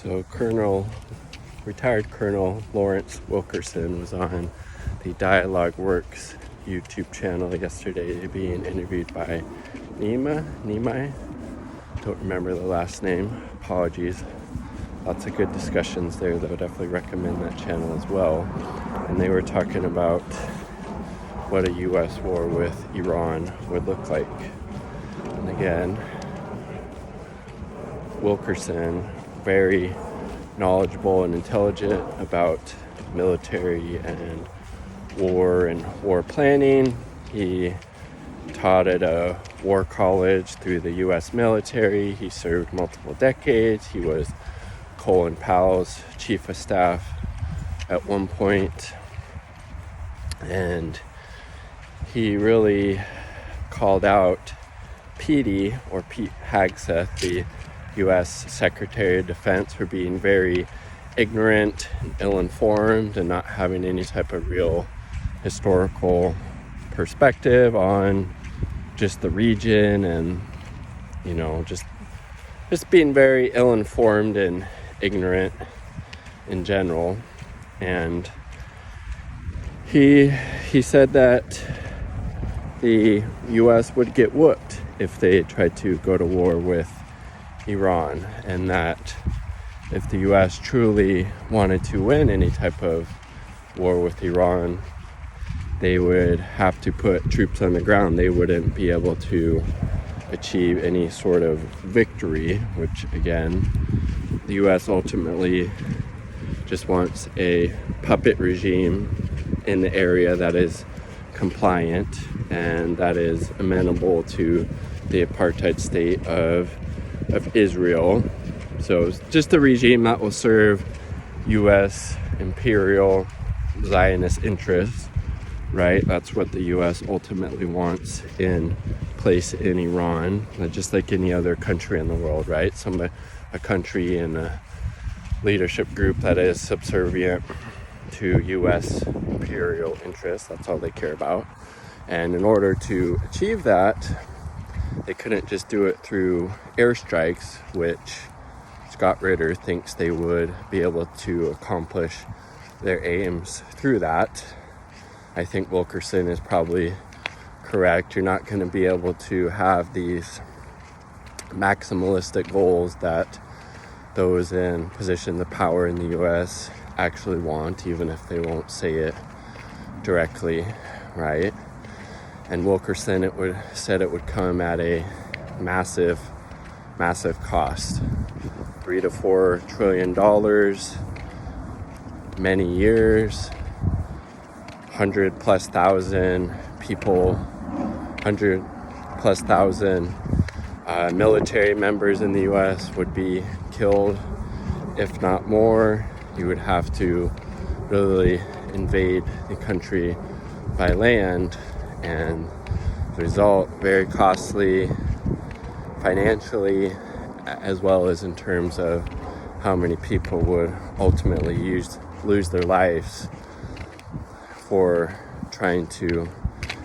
So retired Colonel Lawrence Wilkerson was on the Dialogue Works YouTube channel yesterday being interviewed by Nimai. Don't remember the last name, apologies. Lots of good discussions there, though. Definitely recommend that channel as well. And they were talking about what a U.S. war with Iran would look like. And again, Wilkerson, very knowledgeable and intelligent about military and war planning. He taught at a war college through the U.S. military. He served multiple decades. He was Colin Powell's chief of staff at one point. And he really called out Pete Hegseth, the U.S. Secretary of Defense, for being very ignorant and ill-informed and not having any type of real historical perspective on just the region, and just being very ill-informed and ignorant in general. And he said that the U.S. would get whooped if they tried to go to war with Iran, and that if the U.S. truly wanted to win any type of war with Iran, they would have to put troops on the ground. They wouldn't be able to achieve any sort of victory, which again, the U.S. ultimately just wants a puppet regime in the area that is compliant and that is amenable to the apartheid state of Israel. So it's just a regime that will serve U.S. imperial Zionist interests, right? That's what the U.S. ultimately wants in place in Iran, just like any other country in the world, right? A country in a leadership group that is subservient to U.S. imperial interests. That's all they care about. And in order to achieve that, they couldn't just do it through airstrikes, which Scott Ritter thinks they would be able to accomplish their aims through that. I think Wilkerson is probably correct. You're not going to be able to have these maximalistic goals that those in positions of power in the U.S. actually want, even if they won't say it directly, right? And Wilkerson said it would come at a massive cost. $3 to $4 trillion, many years, 100,000+ people, 100,000+ military members in the U.S. would be killed, if not more. You would have to really invade the country by land, and the result, very costly financially, as well as in terms of how many people would ultimately lose their lives for trying to,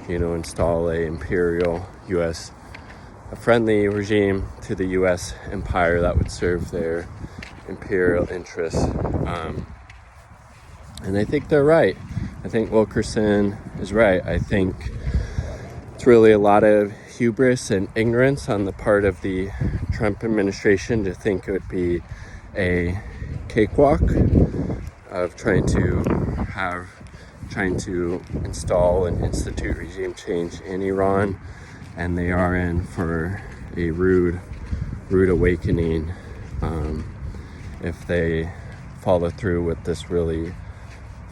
install a imperial U.S. a friendly regime to the U.S. empire that would serve their imperial interests. And I think they're right. I think Wilkerson is right. I think it's really a lot of hubris and ignorance on the part of the Trump administration to think it would be a cakewalk of trying to install and institute regime change in Iran, and they are in for a rude awakening if they follow through with this really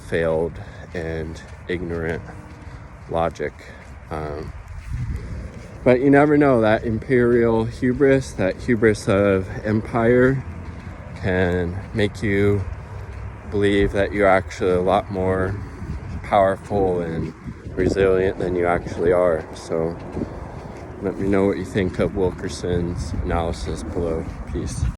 failed and ignorant logic. But you never know, that imperial hubris, that hubris of empire, can make you believe that you're actually a lot more powerful and resilient than you actually are. So let me know what you think of Wilkerson's analysis below. Peace.